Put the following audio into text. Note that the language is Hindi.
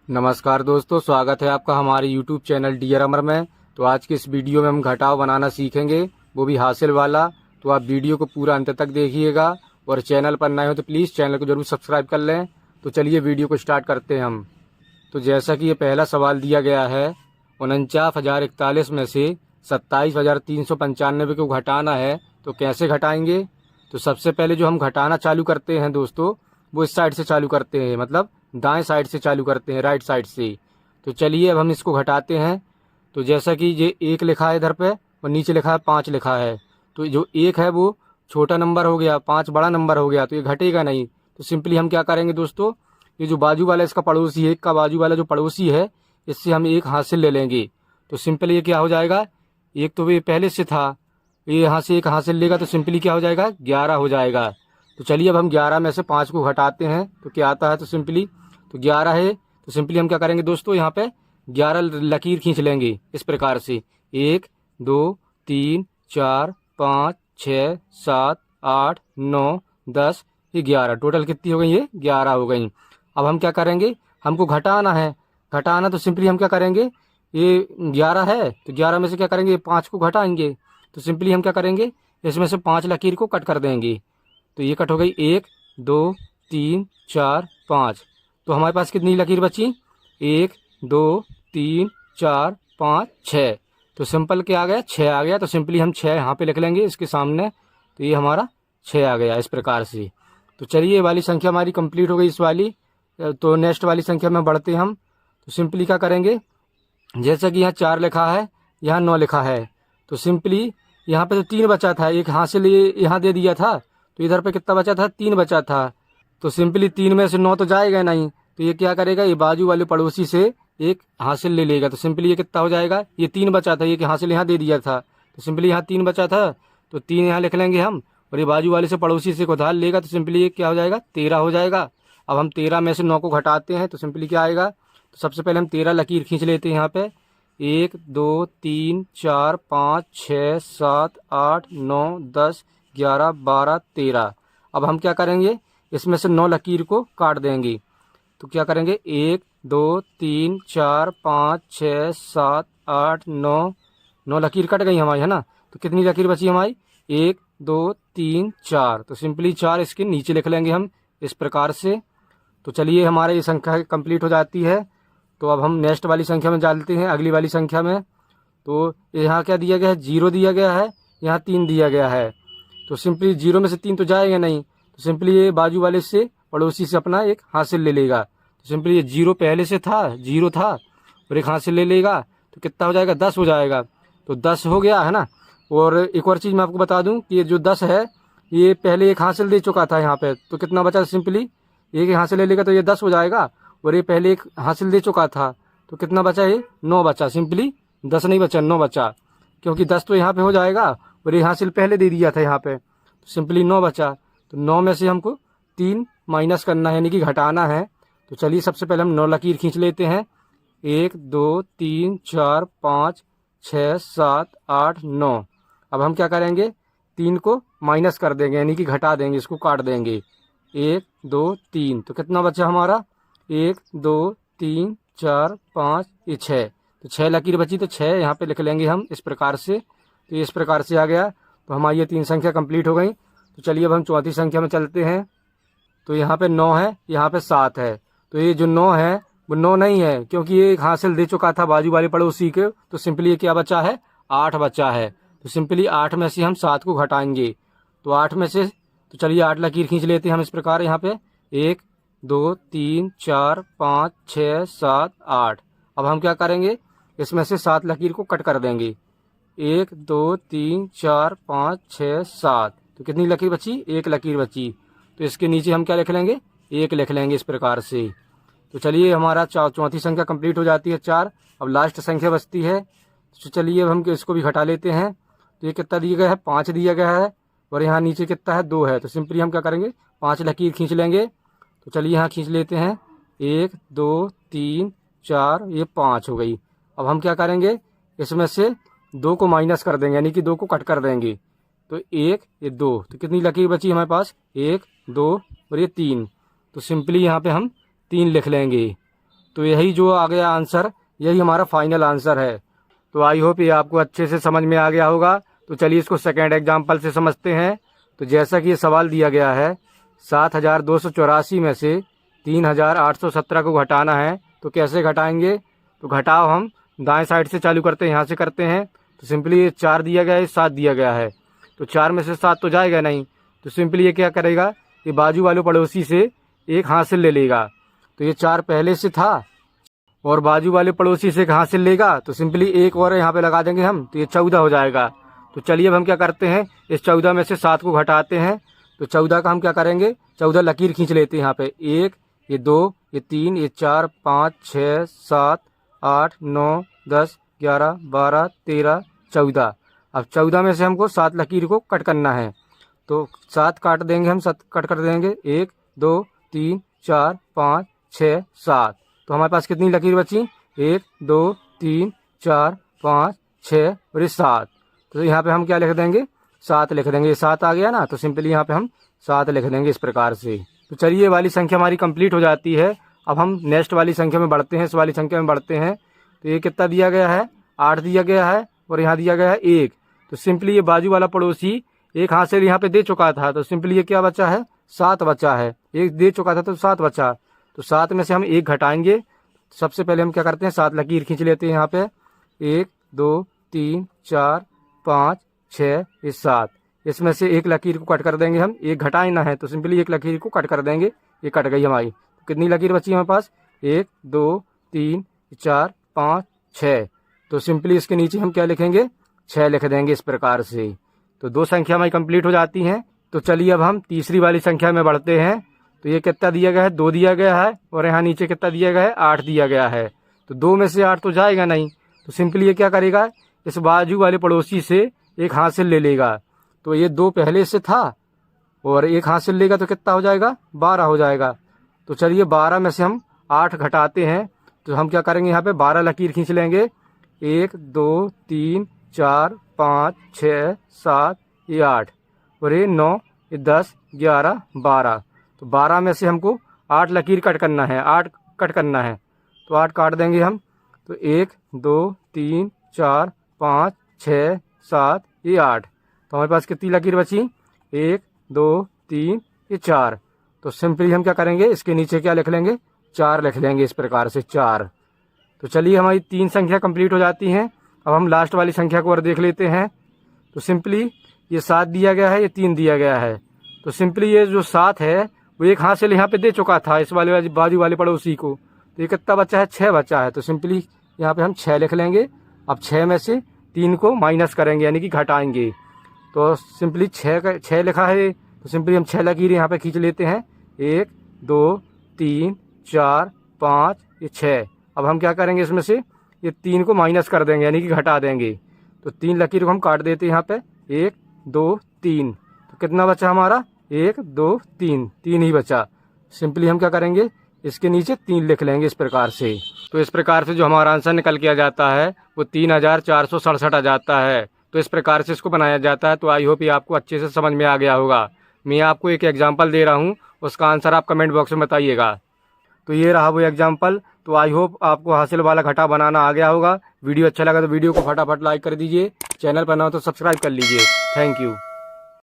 नमस्कार दोस्तों, स्वागत है आपका हमारे YouTube चैनल डियर अमर में। तो आज के इस वीडियो में हम घटाव बनाना सीखेंगे, वो भी हासिल वाला। तो आप वीडियो को पूरा अंत तक देखिएगा और चैनल पर नए हो तो प्लीज़ चैनल को जरूर सब्सक्राइब कर लें। तो चलिए वीडियो को स्टार्ट करते हैं हम। तो जैसा कि ये पहला सवाल दिया गया है, 49,041 में से 27,395 को घटाना है, तो कैसे घटाएंगे। तो सबसे पहले जो हम घटाना चालू करते हैं दोस्तों, वो इस साइड से चालू करते हैं, मतलब दाएं साइड से चालू करते हैं, राइट साइड से। तो चलिए अब हम इसको घटाते हैं। तो जैसा कि ये 1 लिखा है इधर पे और नीचे लिखा है 5 लिखा है, तो जो 1 है वो छोटा नंबर हो गया, 5 बड़ा नंबर हो गया, तो ये घटेगा नहीं। तो सिंपली हम क्या करेंगे दोस्तों, ये जो बाजू वाला इसका पड़ोसी है, 1 का बाजू वाला जो पड़ोसी है, इससे हम 1 हासिल ले लेंगे। तो सिंपली ये क्या हो जाएगा, 1 तो ये पहले से था, ये यहाँ से 1 हासिल लेगा तो सिंपली क्या हो जाएगा, 11 हो जाएगा। तो चलिए अब हम 11 में से 5 को घटाते हैं तो क्या आता है। तो सिंपली तो 11 है, तो सिंपली हम क्या करेंगे दोस्तों, यहाँ पे 11 लकीर खींच लेंगे इस प्रकार से। 1 2 3 4 5 6 7 8 9 10 ये 11, टोटल कितनी हो गई, ये 11 हो गई। अब हम क्या करेंगे, हमको घटाना है। घटाना तो सिंपली हम क्या करेंगे, ये 11 है तो 11 में से क्या करेंगे, 5 को घटाएंगे। तो सिंपली हम क्या करेंगे, इसमें से 5 लकीर को कट कर देंगे। तो ये कट हो गई, 1 2 3 4 5। तो हमारे पास कितनी लकीर बची, 1 2 3 4 5 6। तो सिंपल क्या आ गया, 6 आ गया। तो सिंपली हम 6 यहाँ पे लिख लेंगे इसके सामने। तो ये हमारा 6 आ गया इस प्रकार से। तो चलिए ये वाली संख्या हमारी कंप्लीट हो गई इस वाली। तो नेक्स्ट वाली संख्या में बढ़ते हम। तो सिंपली क्या करेंगे, जैसा कि यहाँ 4 लिखा है, यहाँ 9 लिखा है, तो सिंपली यहाँ पे तो 3 बचा था, एक हासिल ये यहाँ दे दिया था, तो इधर पे कितना बचा था, 3 बचा था। तो सिंपली 3 में से 9 तो जाएगा नहीं, तो ये क्या करेगा, ये बाजू वाले पड़ोसी से 1 हासिल ले लेगा। तो सिंपली ये कितना हो जाएगा, ये 3 बचा था, ये हासिल यहाँ दे दिया था, तो सिंपली यहाँ 3 बचा था, तो 3 यहाँ लिख लेंगे हम। और ये बाजू वाले से पड़ोसी से उधार लेगा, तो सिंपली ये क्या हो जाएगा, 13 हो जाएगा। अब हम 13 में से 9 को घटाते हैं, तो सिंपली क्या आएगा। तो सबसे पहले हम 13 लकीर खींच लेते हैं यहाँ पे। 1 2 3 4 5 6 7 8 9 10 11 12 13। अब हम क्या करेंगे, इसमें से 9 लकीर को काट देंगे। तो क्या करेंगे, 1 2 3 4 5 6 7 8 9 लकीर कट गई हमारी, है ना। तो कितनी लकीर बची हमारी, 1 2 3 4। तो सिंपली 4 इसके नीचे लिख लेंगे हम इस प्रकार से। तो चलिए हमारे ये संख्या कंप्लीट हो जाती है। तो अब हम नेक्स्ट वाली संख्या में डालते हैं, अगली वाली संख्या में। तो यहाँ क्या दिया गया है, 0 दिया गया है, यहाँ 3 दिया गया है। तो सिंपली 0 में से 3 तो जाएगा नहीं, तो सिंपली ये बाजू वाले से पड़ोसी से अपना 1 हासिल ले लेगा। तो सिंपली ये 0 पहले से था, 0 था, और 1 हासिल ले लेगा, तो कितना हो जाएगा, 10 हो जाएगा। तो 10 हो गया, है ना। और एक और चीज़ मैं आपको बता दूं कि ये जो 10 है, ये पहले 1 हासिल दे चुका था यहाँ पे, तो कितना बचा, सिंपली 1 हासिल ले लेगा तो ये 10 हो जाएगा। और ये पहले 1 हासिल दे चुका था, तो कितना बचा, ये 9 बचा। सिंपली 10 नहीं बचा, 9 बचा, क्योंकि 10 तो यहाँ पे हो जाएगा और ये हासिल पहले दे दिया था यहाँ पे, तो सिंपली 9 बचा। तो 9 में से हमको 3 माइनस करना है, यानी कि घटाना है। तो चलिए सबसे पहले हम 9 लकीर खींच लेते हैं। 1 2 3 4 5 6 7 8 9। अब हम क्या करेंगे, 3 को माइनस कर देंगे, यानी कि घटा देंगे, इसको काट देंगे। 1 2 3, तो कितना बचा हमारा, 1 2 3 4 5 ये 6। तो 6 लकीर बची, तो 6 यहाँ पे लिख लेंगे हम इस प्रकार से। तो इस प्रकार से आ गया। तो हमारी ये 3 संख्या कंप्लीट हो गई। तो चलिए अब हम चौथी संख्या में चलते हैं। तो यहाँ पे 9 है, यहाँ पे 7 है। तो ये जो 9 है वो 9 नहीं है, क्योंकि ये 1 हासिल दे चुका था बाजू वाले पड़ोसी के। तो सिंपली ये क्या बचा है, 8 बचा है। तो सिंपली 8 में से हम 7 को घटाएंगे। तो 8 में से, तो चलिए 8 लकीर खींच लेते हैं हम इस प्रकार। यहाँ पे 1 2 3 4 5 6 7 8। अब हम क्या करेंगे, इसमें से 7 लकीर को कट कर देंगे। 1 2 3 4 5 6 7। तो कितनी लकीर बची, 1 लकीर बची। तो इसके नीचे हम क्या लिख लेंगे, 1 लिख लेंगे इस प्रकार से। तो चलिए हमारा चौथी संख्या कंप्लीट हो जाती है, 4। अब लास्ट संख्या बचती है। तो चलिए अब हम इसको भी घटा लेते हैं। तो ये कितना दिया गया है, 5 दिया गया है, और यहाँ नीचे कितना है, 2 है। तो सिंपली हम क्या करेंगे, 5 लकीर खींच लेंगे। तो चलिए यहाँ खींच लेते हैं, 1 2 3 4, ये 5 हो गई। अब हम क्या करेंगे, इसमें से 2 को माइनस कर देंगे, यानी कि 2 को कट कर देंगे। तो 1 ये 2, तो कितनी लकीर बची हमारे पास, 1 2 और ये 3। तो सिंपली यहाँ पे हम 3 लिख लेंगे। तो यही जो आ गया आंसर, यही हमारा फाइनल आंसर है। तो आई होप ये आपको अच्छे से समझ में आ गया होगा। तो चलिए इसको सेकेंड एग्जाम्पल से समझते हैं। तो जैसा कि ये सवाल दिया गया है, 7284 में से 3817 को घटाना है, तो कैसे घटाएंगे। तो घटाओ हम दाएं साइड से चालू करते हैं, यहाँ से करते हैं। तो सिंपली ये 4 दिया गया है, 7 दिया गया है, तो 4 में से 7 तो जाएगा नहीं। तो सिंपली ये क्या करेगा, ये बाजू वाले पड़ोसी से एक हासिल ले लेगा। तो ये 4 पहले से था और बाजू वाले पड़ोसी से एक हासिल लेगा, तो सिंपली एक और यहाँ पे लगा देंगे हम, तो ये 14 हो जाएगा। तो चलिए अब हम क्या करते हैं, इस 14 में से 7 को घटाते हैं। तो 14 का हम क्या करेंगे, 14 लकीर खींच लेते हैं यहाँ पे। 1, ये 2, ये 3, ये 4, 5, 6, 7, 8, 9, 10, 11, 12, 13, 14। अब 14 में से हमको 7 लकीर को कट करना है। तो 7 काट देंगे हम, 7 कट कर देंगे। 1, 2, 3, 4, 5, 6, 7। तो हमारे पास कितनी लकीर बची, 1, 2, 3, 4, 5, 6 और ये 7। तो यहाँ पे हम क्या लिख देंगे, 7 लिख देंगे। 7 आ गया ना, तो सिंपली यहाँ पे हम 7 लिख देंगे इस प्रकार से। तो चलिए ये वाली संख्या हमारी कंप्लीट हो जाती है। अब हम नेक्स्ट वाली संख्या में बढ़ते हैं, इस वाली संख्या में बढ़ते हैं। तो ये कितना दिया गया है, 8 दिया गया है और यहाँ दिया गया है 1। तो सिंपली ये बाजू वाला पड़ोसी एक हासिल यहाँ पे दे चुका था, तो सिंपली ये क्या बचा है, 7 बचा है। 1 दे चुका था तो 7 बचा। तो 7 में से हम 1 घटाएंगे। सबसे पहले हम क्या करते हैं, 7 लकीर खींच लेते हैं यहाँ पे। 1, 2, 3, 4, 5, 6, ये 7। इसमें से एक लकीर को कट कर देंगे हम, 1 घटाना है तो सिंपली एक लकीर को कट कर देंगे। ये कट गई हमारी। तो कितनी लकीर बची हमारे पास, 1, 2, 3, 4, 5, 6। तो सिंपली इसके नीचे हम क्या लिखेंगे, 6 लिख देंगे इस प्रकार से। तो 2 संख्या हमारी कंप्लीट हो जाती हैं। तो चलिए अब हम तीसरी वाली संख्या में बढ़ते हैं। तो ये कितना दिया गया है, 2 दिया गया है और यहाँ नीचे कितना दिया गया है, 8 दिया गया है। तो 2 में से 8 तो जाएगा नहीं। तो सिंपली ये क्या करेगा, इस बाजू वाले पड़ोसी से एक हासिल ले लेगा। तो ये 2 पहले से था और एक हासिल लेगा तो कितना हो जाएगा, 12 हो जाएगा। तो चलिए 12 में से हम 8 घटाते हैं। तो हम क्या करेंगे, यहाँ पे 12 लकीर खींच लेंगे। 1, 2, 3, 4, 5, 6, 7, ये 8 और ये 9, ये 10, 11, 12। तो 12 में से हमको 8 लकीर कट करना है, 8 कट करना है। तो 8 काट देंगे हम। तो 1, 2, 3, 4, 5, 6, 7, ये 8। तो हमारे पास कितनी लकीर बची, 1, 2, 3, ये 4। तो सिंपली हम क्या करेंगे, इसके नीचे क्या लिख लेंगे, 4 लिख लेंगे इस प्रकार से, 4। तो चलिए हमारी 3 संख्या कंप्लीट हो जाती हैं। अब हम लास्ट वाली संख्या को और देख लेते हैं। तो सिंपली ये 7 दिया गया है, ये 3 दिया गया है। तो सिंपली ये जो 7 है वो एक हासिल यहाँ पे दे चुका था इस वाले बाजू वाले पड़ोसी को। तो ये कितना बचा है, 6 बचा है। तो सिंपली यहाँ पे हम 6 लिख लेंगे। अब 6 में से 3 को माइनस करेंगे, यानी कि घटाएंगे। तो सिंपली 6 लिखा है, तो सिंपली हम 6 लकीर यहाँ पे खींच लेते हैं। 1, 2, 3, 4, 5, ये 6। अब हम क्या करेंगे, इसमें से ये 3 को माइनस कर देंगे, यानी कि घटा देंगे। तो 3 लकीर को हम काट देते हैं यहाँ पे। 1, 2, 3। तो कितना बचा हमारा, 1, 2, 3, 3 ही बचा। सिंपली हम क्या करेंगे, इसके नीचे 3 लिख लेंगे इस प्रकार से। तो इस प्रकार से जो हमारा आंसर निकल के आ जाता है वो 3467 आ जाता है। तो इस प्रकार से इसको बनाया जाता है। तो आई होप ये आपको अच्छे से समझ में आ गया होगा। मैं आपको एक एग्जाम्पल दे रहा हूँ, उसका आंसर आप कमेंट बॉक्स में बताइएगा। तो ये रहा वो एग्जाम्पल। तो आई होप आपको हासिल वाला घटा बनाना आ गया होगा। वीडियो अच्छा लगा तो वीडियो को फटाफट लाइक कर दीजिए। चैनल पर ना हो तो सब्सक्राइब कर लीजिए। Thank you.